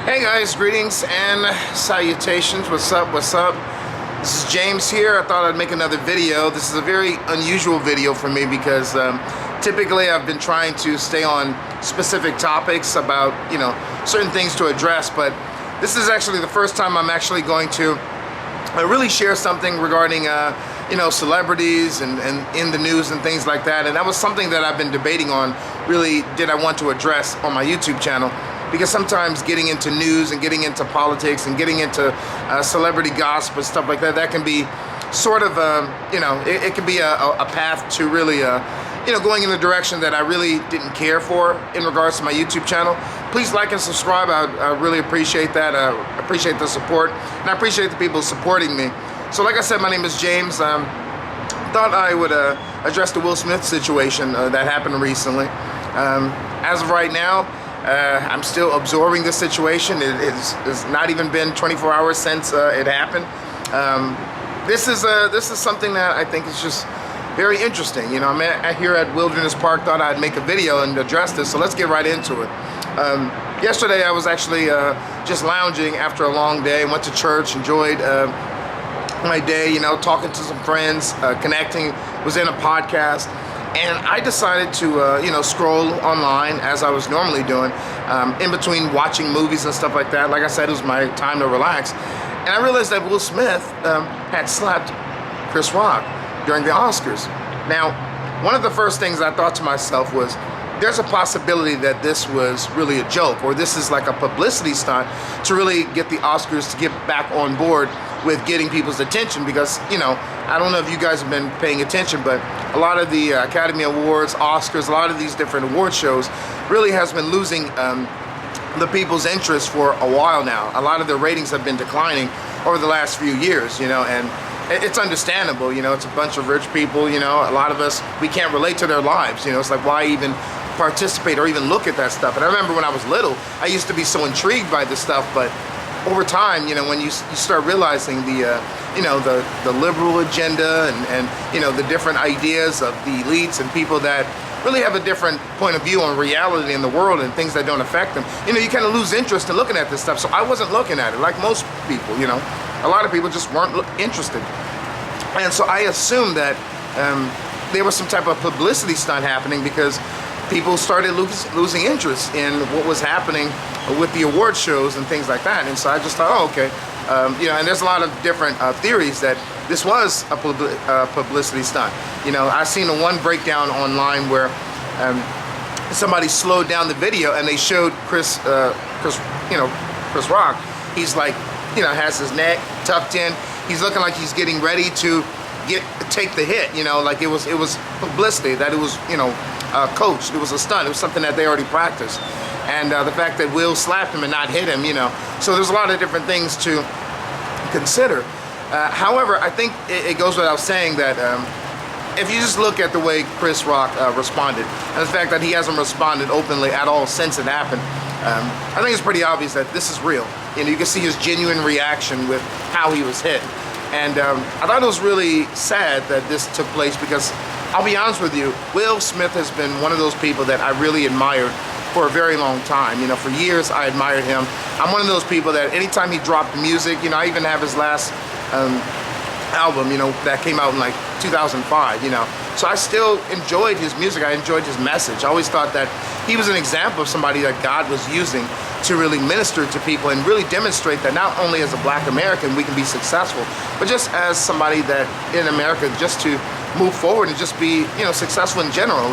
Hey guys, greetings and salutations. What's up? What's up? This is James here. I thought I'd make another video. This is a very unusual video for me because typically I've been trying to stay on specific topics about, certain things to address, but this is actually the first time I'm actually going to really share something regarding celebrities and in the news and things like that. And that was something that I've been debating on, really, did I want to address on my YouTube channel. Because sometimes getting into news and getting into politics and getting into celebrity gossip and stuff like that, that can be sort of, it can be a path to really, going in a direction that I really didn't care for in regards to my YouTube channel. Please like and subscribe. I really appreciate that. I appreciate the support, and I appreciate the people supporting me. So like I said, my name is James. Thought I would address the Will Smith situation that happened recently. As of right now, I'm still absorbing the situation. It's not even been 24 hours since it happened. This is something that I think is just very interesting. I'm here at Wilderness Park. Thought I'd make a video and address this. So let's get right into it. Yesterday I was actually just lounging after a long day. Went to church, enjoyed my day. Talking to some friends, connecting. Was in a podcast. And I decided to, scroll online as I was normally doing, in between watching movies and stuff like that. Like I said, it was my time to relax. And I realized that Will Smith had slapped Chris Rock during the Oscars. Now, one of the first things I thought to myself was, there's a possibility that this was really a joke, or this is like a publicity stunt to really get the Oscars to get back on board with getting people's attention. Because, I don't know if you guys have been paying attention, but a lot of the Academy Awards, Oscars, a lot of these different award shows really has been losing the people's interest for a while now. A lot of their ratings have been declining over the last few years, and it's understandable. It's a bunch of rich people, a lot of us, we can't relate to their lives. It's like, why even participate or even look at that stuff? And I remember when I was little, I used to be so intrigued by this stuff, but over time, when you start realizing the liberal agenda and the different ideas of the elites and people that really have a different point of view on reality in the world and things that don't affect them, you kind of lose interest in looking at this stuff. So I wasn't looking at it like most people. A lot of people just weren't interested, and so I assumed that there was some type of publicity stunt happening because people started losing interest in what was happening with the award shows and things like that. And so I just thought, oh, okay. And there's a lot of different theories that this was a publicity stunt. I've seen one breakdown online where somebody slowed down the video and they showed Chris Rock. He's like, has his neck tucked in. He's looking like he's getting ready to take the hit. Like it was publicity, that it was, coached. It was a stunt. It was something that they already practiced. And the fact that Will slapped him and not hit him, so there's a lot of different things to consider. However, I think it goes without saying that if you just look at the way Chris Rock responded, and the fact that he hasn't responded openly at all since it happened, I think it's pretty obvious that this is real. You can see his genuine reaction with how he was hit. And I thought it was really sad that this took place because, I'll be honest with you, Will Smith has been one of those people that I really admired for a very long time. For years I admired him. I'm one of those people that anytime he dropped music, I even have his last album, that came out in like 2005, So I still enjoyed his music. I enjoyed his message. I always thought that he was an example of somebody that God was using to really minister to people and really demonstrate that not only as a Black American we can be successful, but just as somebody that in America, just to move forward and just be, successful in general,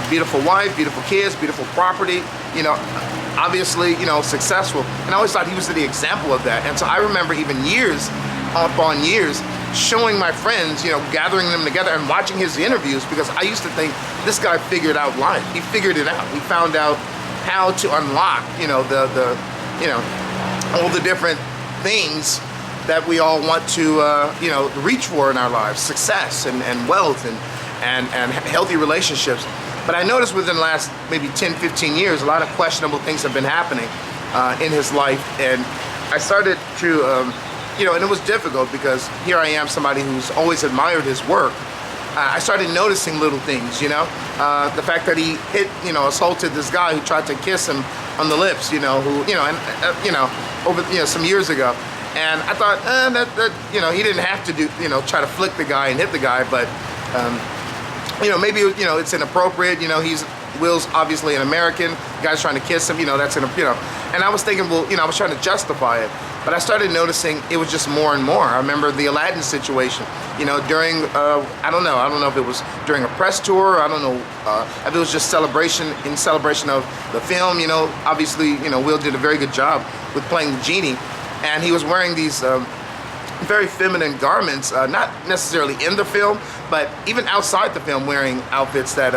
beautiful wife, beautiful kids, beautiful property, obviously, successful. And I always thought he was the example of that. And so I remember even years upon years showing my friends, gathering them together and watching his interviews, because I used to think this guy figured out life. He figured it out. He found out how to unlock, all the different things that we all want to, reach for in our lives, success and wealth and healthy relationships. But I noticed within the last maybe 10, 15 years, a lot of questionable things have been happening in his life. And I started to, and it was difficult because here I am, somebody who's always admired his work, I started noticing little things, you know, the fact that he hit, you know, assaulted this guy who tried to kiss him on the lips, you know, who, you know, and you know, over, you know, some years ago. And I thought, that you know, he didn't have to do, you know, try to flick the guy and hit the guy, but you know, maybe, you know, it's inappropriate. You know, Will's obviously an American. The guy's trying to kiss him, you know, that's, you know. And I was thinking, well, you know, I was trying to justify it. But I started noticing it was just more and more. I remember the Aladdin situation, you know, during, I don't know if it was during a press tour, I don't know if it was just in celebration of the film, you know. Obviously, you know, Will did a very good job with playing the genie. And he was wearing these very feminine garments, not necessarily in the film, but even outside the film, wearing outfits that,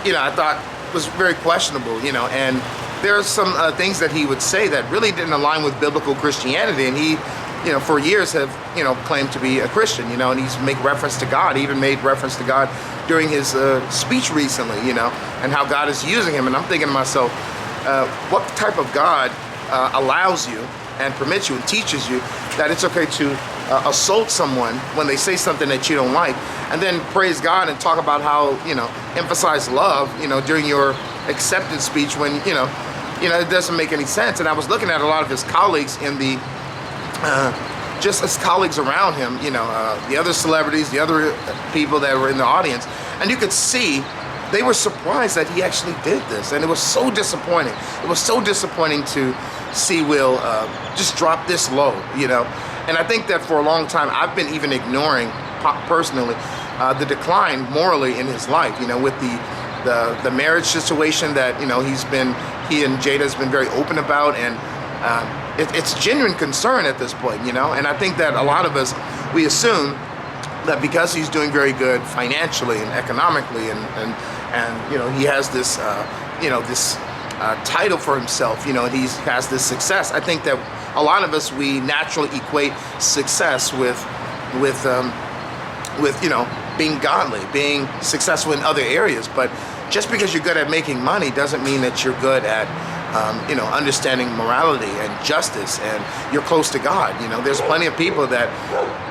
you know, I thought was very questionable, you know. And there are some things that he would say that really didn't align with biblical Christianity. And he, you know, for years have, you know, claimed to be a Christian, you know, and he's make reference to God. He even made reference to God during his speech recently, you know, and how God is using him. And I'm thinking to myself, what type of God allows you and permits you and teaches you that it's okay to assault someone when they say something that you don't like, and then praise God and talk about how, you know, emphasize love, you know, during your acceptance speech when, you know, it doesn't make any sense. And I was looking at a lot of his colleagues in the, just as colleagues around him, you know, the other celebrities, the other people that were in the audience, and you could see they were surprised that he actually did this. And it was so disappointing. It was so disappointing to see Will just drop this low, you know. And I think that for a long time I've been even ignoring personally the decline morally in his life, you know, with the marriage situation that, you know, he and Jada's been very open about, and it's genuine concern at this point, you know. And I think that a lot of us, we assume that because he's doing very good financially and economically, and you know, he has this you know, this title for himself, you know, and he has this success. I think that a lot of us, we naturally equate success with you know, being godly, being successful in other areas. But just because you're good at making money doesn't mean that you're good at you know, understanding morality and justice, and you're close to God. You know, there's plenty of people that,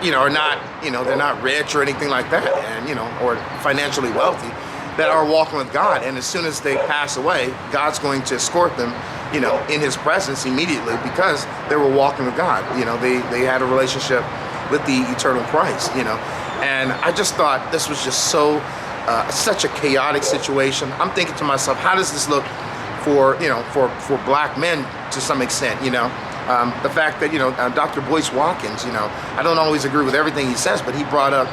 you know, are not, you know, they're not rich or anything like that, and, you know, or financially wealthy, that are walking with God, and as soon as they pass away, God's going to escort them, you know, in his presence immediately, because they were walking with God. You know, they had a relationship with the eternal Christ, you know. And I just thought this was just so such a chaotic situation. I'm thinking to myself, how does this look for, you know, for black men to some extent, you know? The fact that, you know, Dr. Boyce Watkins, you know, I don't always agree with everything he says, but he brought up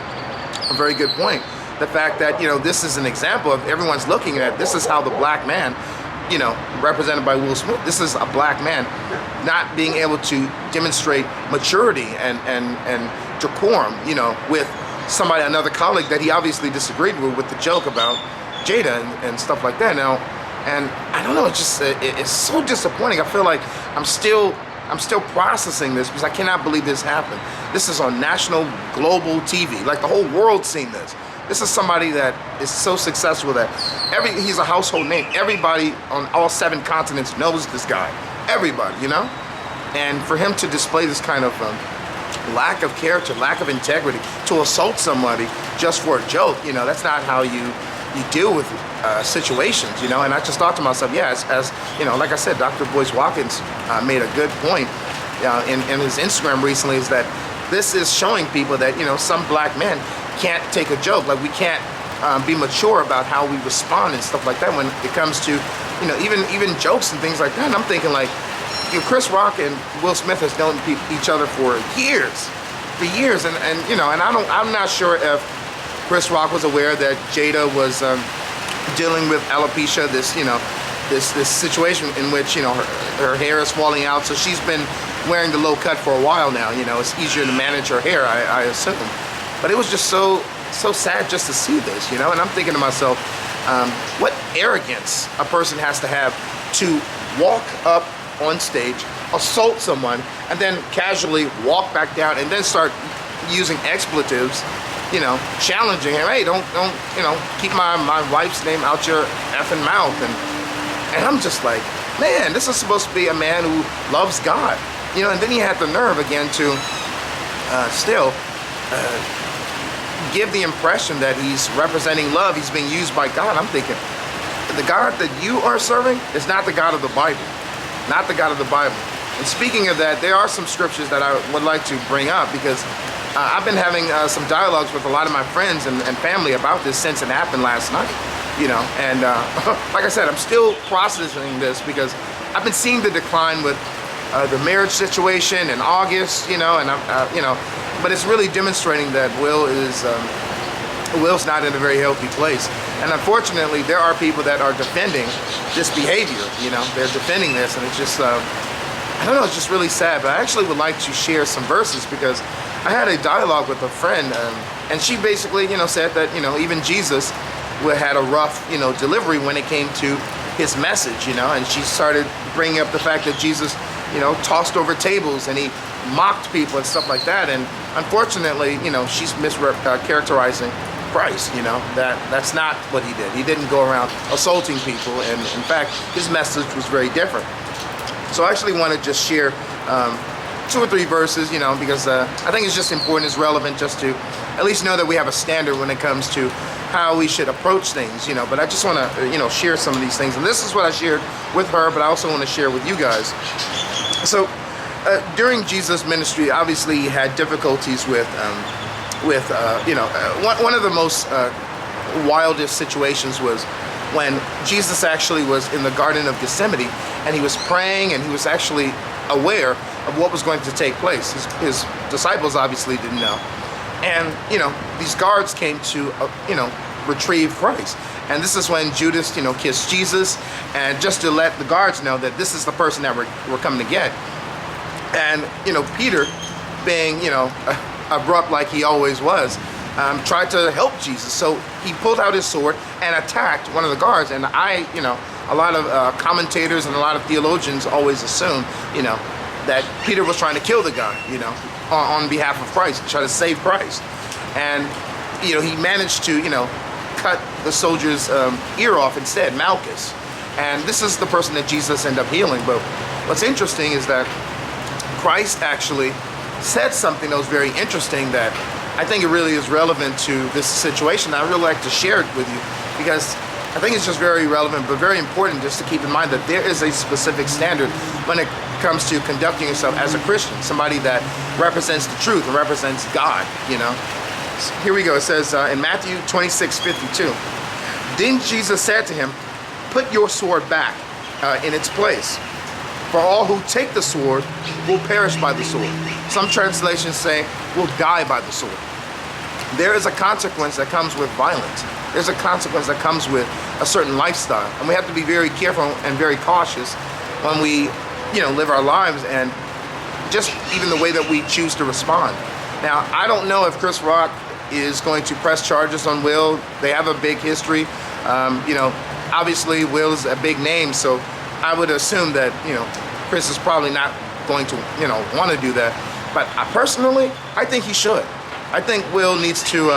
a very good point. The fact that, you know, this is an example of everyone's looking at, this is how the black man, you know, represented by Will Smith, this is a black man not being able to demonstrate maturity and decorum, you know, with somebody, another colleague that he obviously disagreed with the joke about Jada and stuff like that. Now, and I don't know, it's just, it's so disappointing. I feel like I'm still processing this, because I cannot believe this happened. This is on national, global TV. Like, the whole world's seen this. This is somebody that is so successful that he's a household name. Everybody on all 7 continents knows this guy. Everybody, you know? And for him to display this kind of lack of character, lack of integrity, to assault somebody just for a joke, you know, that's not how you deal with situations, you know. And I just thought to myself, yeah, as you know, like I said, Dr. Boyce Watkins made a good point in his Instagram recently, is that this is showing people that, you know, some black men can't take a joke. Like, we can't be mature about how we respond and stuff like that when it comes to, you know, even jokes and things like that. And I'm thinking, like, you know, Chris Rock and Will Smith has known each other for years, and you know, and I'm not sure if Chris Rock was aware that Jada was dealing with alopecia, this, you know, this situation in which, you know, her hair is falling out, so she's been wearing the low cut for a while now. You know, it's easier to manage her hair, I assume. But it was just so sad just to see this, you know. And I'm thinking to myself, what arrogance a person has to have to walk up on stage, assault someone, and then casually walk back down, and then start using expletives, you know, challenging him. Hey, don't, you know, keep my wife's name out your effing mouth. And I'm just like, man, this is supposed to be a man who loves God, you know. And then he had the nerve again to still give the impression that he's representing love. He's being used by God. I'm thinking, the God that you are serving is not the God of the Bible. Not the God of the Bible. And speaking of that, there are some scriptures that I would like to bring up, because I've been having some dialogues with a lot of my friends and family about this since it happened last night, you know. And like I said, I'm still processing this, because I've been seeing the decline with the marriage situation in August, you know, and you know, but it's really demonstrating that Will's not in a very healthy place. And unfortunately, there are people that are defending this behavior, you know, they're defending this, and it's just, I don't know, it's just really sad. But I actually would like to share some verses, because I had a dialogue with a friend, and she basically, you know, said that, you know, even Jesus had a rough, you know, delivery when it came to his message, you know, and she started bringing up the fact that Jesus, you know, tossed over tables and he mocked people and stuff like that. And unfortunately, you know, she's mischaracterizing Christ, you know, that's not what he did. He didn't go around assaulting people, and in fact, his message was very different. So I actually want to just share 2 or 3 verses, you know, because I think it's just important, it's relevant, just to at least know that we have a standard when it comes to how we should approach things, you know. But I just want to, you know, share some of these things. And this is what I shared with her, but I also want to share with you guys. So during Jesus' ministry, obviously he had difficulties with you know, one of the most wildest situations was when Jesus actually was in the Garden of Gethsemane, and he was praying, and he was actually aware of what was going to take place. His disciples obviously didn't know. And, you know, these guards came to, you know, retrieve Christ. And this is when Judas, you know, kissed Jesus, and just to let the guards know that this is the person that we're coming to get. And, you know, Peter, being, you know, abrupt like he always was, tried to help Jesus. So he pulled out his sword and attacked one of the guards. And you know, a lot of commentators and a lot of theologians always assume, you know, that Peter was trying to kill the guy, you know, on behalf of Christ, try to save Christ. And, you know, he managed to, you know, cut the soldier's ear off instead, Malchus. And this is the person that Jesus ended up healing. But what's interesting is that Christ actually said something that was very interesting, that I think it really is relevant to this situation. I really like to share it with you, because I think it's just very relevant, but very important just to keep in mind that there is a specific standard when it comes to conducting yourself as a Christian, somebody that represents the truth and represents God, you know. So here we go. It says in Matthew 26:52, then Jesus said to him, put your sword back in its place. For all who take the sword will perish by the sword. Some translations say will die by the sword. There is a consequence that comes with violence. There's a consequence that comes with a certain lifestyle. And we have to be very careful and very cautious when we, you know, live our lives, and just even the way that we choose to respond. Now, I don't know if Chris Rock is going to press charges on Will. They have a big history. You know, obviously Will's a big name, so I would assume that, you know, Chris is probably not going to, you know, want to do that. But personally, I think he should. I think Will needs to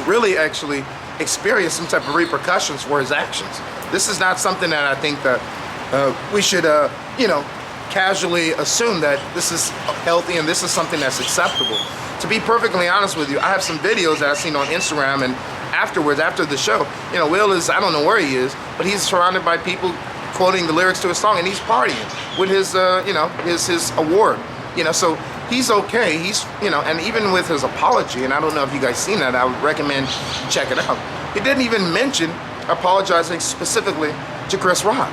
really actually experience some type of repercussions for his actions. This is not something that I think that we should, you know, casually assume that this is healthy and this is something that's acceptable. To be perfectly honest with you, I have some videos that I've seen on Instagram, and afterwards, after the show, you know, Will is, I don't know where he is, but he's surrounded by people quoting the lyrics to his song, and he's partying with his, you know, his award, you know, so he's okay. He's, you know, and even with his apology, and I don't know if you guys seen that, I would recommend you check it out. He didn't even mention apologizing specifically to Chris Rock.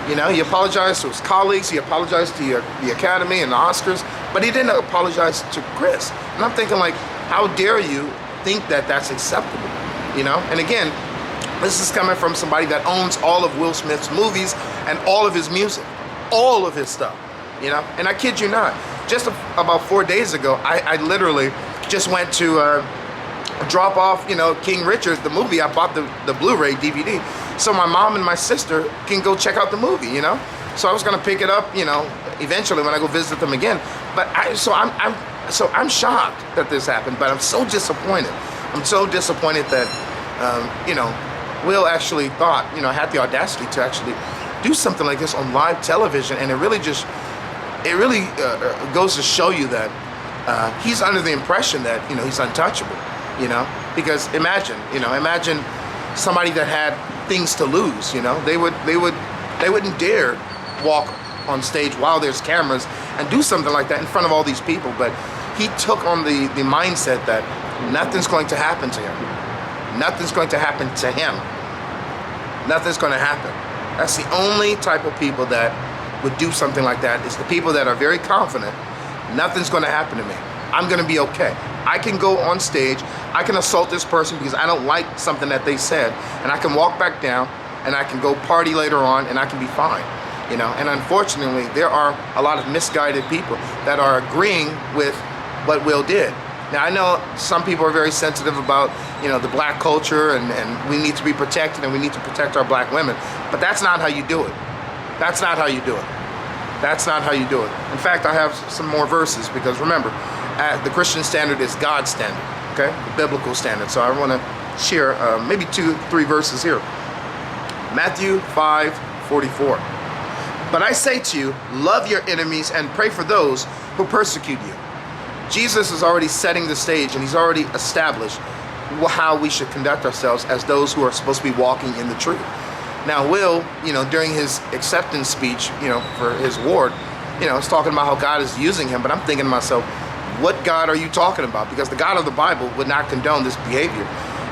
You know, he apologized to his colleagues, he apologized to the Academy and the Oscars, but he didn't apologize to Chris. And I'm thinking, like, how dare you think that that's acceptable, you know? And again, this is coming from somebody that owns all of Will Smith's movies and all of his music, all of his stuff, you know? And I kid you not, just about 4 days ago, I literally just went to drop off, you know, King Richard, the movie. I bought the Blu-ray DVD, so my mom and my sister can go check out the movie, you know? So I was gonna pick it up, you know, eventually when I go visit them again. But I'm shocked that this happened, but I'm so disappointed. I'm so disappointed that, you know, Will actually thought, you know, had the audacity to actually do something like this on live television. And it really goes to show you that he's under the impression that, you know, he's untouchable. you know, because imagine somebody that had things to lose, you know, they wouldn't dare walk on stage while there's cameras and do something like that in front of all these people. But he took on the mindset that nothing's going to happen to him. Nothing's going to happen to him. Nothing's going to happen. That's the only type of people that would do something like that, is the people that are very confident. Nothing's going to happen to me. I'm going to be okay. I can go on stage, I can assault this person because I don't like something that they said, and I can walk back down and I can go party later on and I can be fine. You know, and unfortunately, there are a lot of misguided people that are agreeing with what Will did. Now, I know some people are very sensitive about, you know, the black culture and we need to be protected and we need to protect our black women, but that's not how you do it. That's not how you do it. That's not how you do it. In fact, I have some more verses, because remember, the Christian standard is God's standard, okay? The biblical standard. So I want to share maybe 2-3 verses here. Matthew 5:44. But I say to you, love your enemies and pray for those who persecute you. Jesus is already setting the stage, and he's already established how we should conduct ourselves as those who are supposed to be walking in the truth. Now, Will, you know, during his acceptance speech, you know, for his ward, you know, is talking about how God is using him. But I'm thinking to myself, what God are you talking about? Because the God of the Bible would not condone this behavior.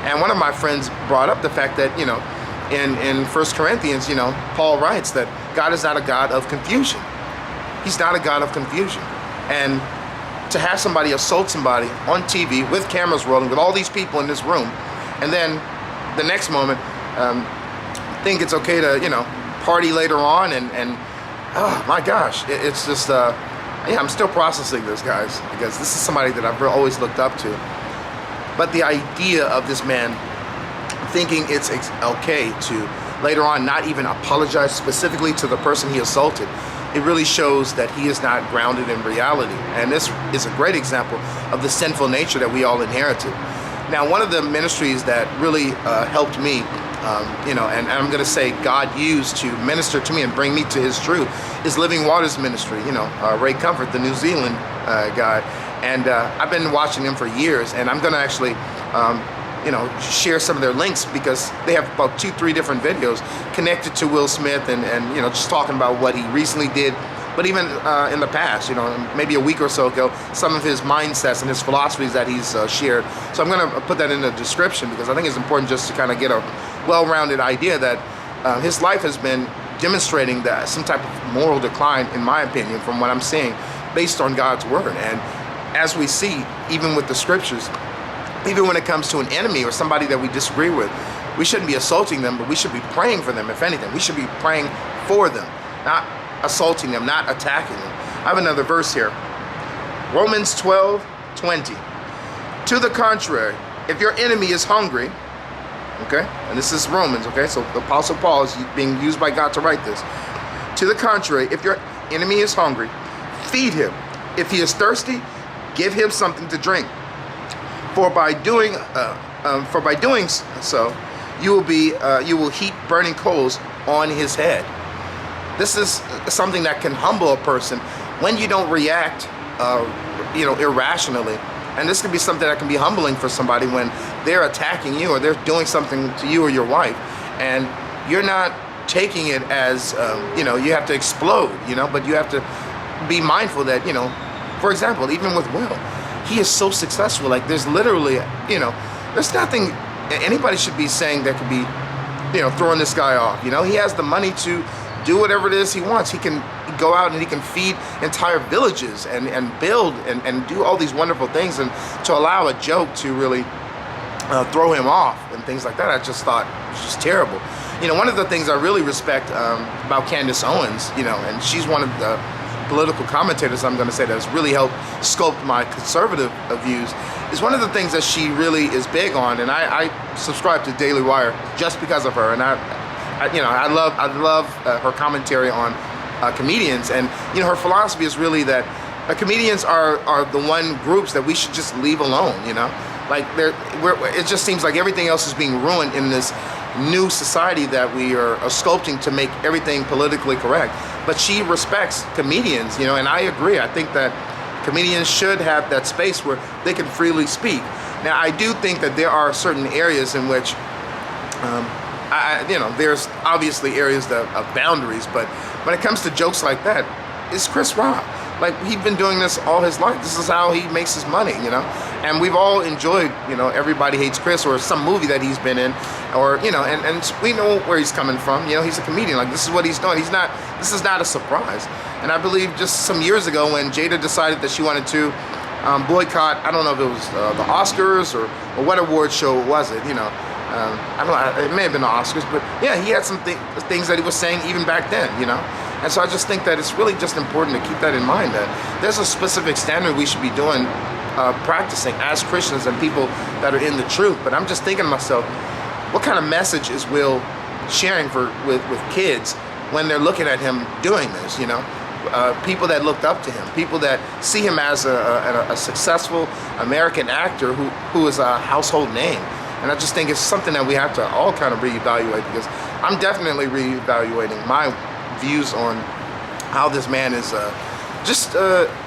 And one of my friends brought up the fact that, you know, in 1 Corinthians, you know, Paul writes that God is not a God of confusion. He's not a God of confusion. And to have somebody assault somebody on TV with cameras rolling, with all these people in this room, and then the next moment think it's okay to, you know, party later on, and oh my gosh, it's just yeah, I'm still processing this, guys, because this is somebody that I've always looked up to. But the idea of this man thinking it's okay to later on not even apologize specifically to the person he assaulted, it really shows that he is not grounded in reality. And this is a great example of the sinful nature that we all inherited. Now, one of the ministries that really helped me, you know, and I'm going to say God used to minister to me and bring me to his truth, is Living Waters Ministry. You know, Ray Comfort, the New Zealand guy. And I've been watching him for years, and I'm going to actually you know, share some of their links, because they have about 2-3 different videos connected to Will Smith and you know, just talking about what he recently did, but even in the past, you know, maybe a week or so ago, some of his mindsets and his philosophies that he's shared. So I'm going to put that in the description, because I think it's important just to kind of get a well-rounded idea that his life has been demonstrating that some type of moral decline, in my opinion, from what I'm seeing, based on God's word. And as we see, even with the scriptures, even when it comes to an enemy or somebody that we disagree with, we shouldn't be assaulting them, but we should be praying for them. If anything, we should be praying for them, not assaulting them, not attacking them. I have another verse here. Romans 12:20. To the contrary, if your enemy is hungry, okay, and this is Romans, okay, so the Apostle Paul is being used by God to write this. To the contrary, if your enemy is hungry, feed him. If he is thirsty, give him something to drink. For by doing so, you will heap burning coals on his head. This is something that can humble a person when you don't react, you know, irrationally. And this can be something that can be humbling for somebody when they're attacking you or they're doing something to you or your wife, and you're not taking it as, you know, you have to explode, you know, but you have to be mindful that, you know, for example, even with Will, he is so successful. Like, there's literally, you know, there's nothing anybody should be saying that could be, you know, throwing this guy off. You know, he has the money to do whatever it is he wants. He can go out and he can feed entire villages and build and do all these wonderful things, and to allow a joke to really throw him off and things like that, I just thought it was just terrible. You know, one of the things I really respect about Candace Owens, you know, and she's one of the political commentators, I'm going to say, that's really helped sculpt my conservative views, is one of the things that she really is big on. And I subscribe to Daily Wire just because of her, and I you know, I love her commentary on comedians. And you know, her philosophy is really that comedians are the one groups that we should just leave alone. You know, like it just seems like everything else is being ruined in this new society that we are sculpting to make everything politically correct. But she respects comedians, you know, and I agree. I think that comedians should have that space where they can freely speak. Now, I do think that there are certain areas in which, there's obviously areas of boundaries, but when it comes to jokes like that, it's Chris Rock. Like, he's been doing this all his life. This is how he makes his money, And we've all enjoyed, Everybody Hates Chris, or some movie that he's been in, or, and we know where he's coming from. He's a comedian. Like, this is what he's doing. This is not a surprise. And I believe just some years ago when Jada decided that she wanted to boycott, I don't know if it was the Oscars or what award show was it, I don't know, it may have been the Oscars, but yeah, he had some things that he was saying even back then, And so I just think that it's really just important to keep that in mind, that there's a specific standard we should be doing, practicing as Christians and people that are in the truth. But I'm just thinking to myself, what kind of message is Will sharing with kids when they're looking at him doing this, people that looked up to him, people that see him as a successful American actor who is a household name. And I just think it's something that we have to all kind of reevaluate, because I'm definitely reevaluating my views on how this man is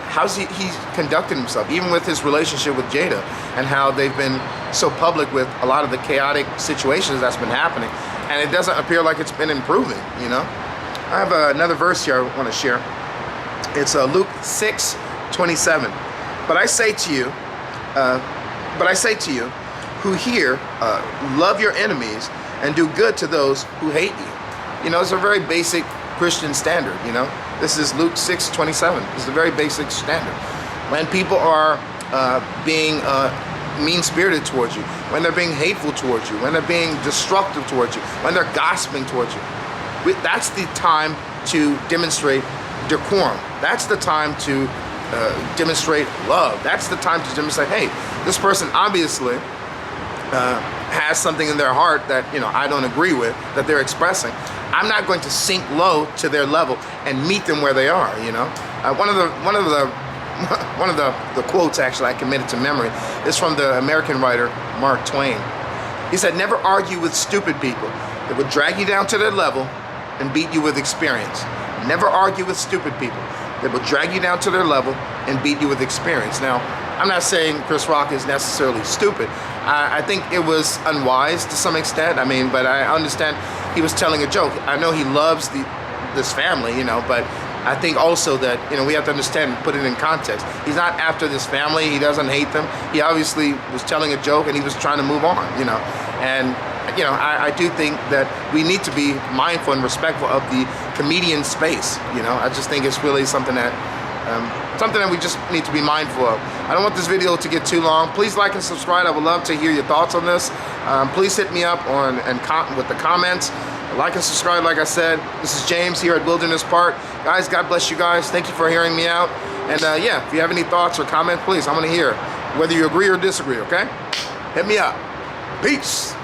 how's he's conducted himself, even with his relationship with Jada, and how they've been so public with a lot of the chaotic situations that's been happening, and it doesn't appear like it's been improving. I have another verse here I want to share. It's Luke 6:27. But I say to you who hear, love your enemies and do good to those who hate you. It's a very basic Christian standard. This is Luke 6:27. It's a very basic standard. When people are being mean-spirited towards you, when they're being hateful towards you, when they're being destructive towards you, when they're gossiping towards you, that's the time to demonstrate decorum. That's the time to demonstrate love. That's the time to demonstrate, hey, this person obviously has something in their heart that I don't agree with, that they're expressing. I'm not going to sink low to their level and meet them where they are. One of the quotes actually I committed to memory is from the American writer Mark Twain. He said, "Never argue with stupid people. They will drag you down to their level and beat you with experience. Never argue with stupid people. They will drag you down to their level and beat you with experience." Now, I'm not saying Chris Rock is necessarily stupid. I think it was unwise to some extent. But I understand he was telling a joke. I know he loves this family, but I think also that, we have to understand and put it in context. He's not after this family. He doesn't hate them. He obviously was telling a joke and he was trying to move on, And, I do think that we need to be mindful and respectful of the comedian space. I just think it's really something that we just need to be mindful of. I don't want this video to get too long. Please like and subscribe. I would love to hear your thoughts on this. Please hit me up with the comments. Like and subscribe, like I said. This is James here at Wilderness Park. Guys, God bless you guys. Thank you for hearing me out. And yeah, if you have any thoughts or comments, please, I want to hear whether you agree or disagree, okay? Hit me up. Peace.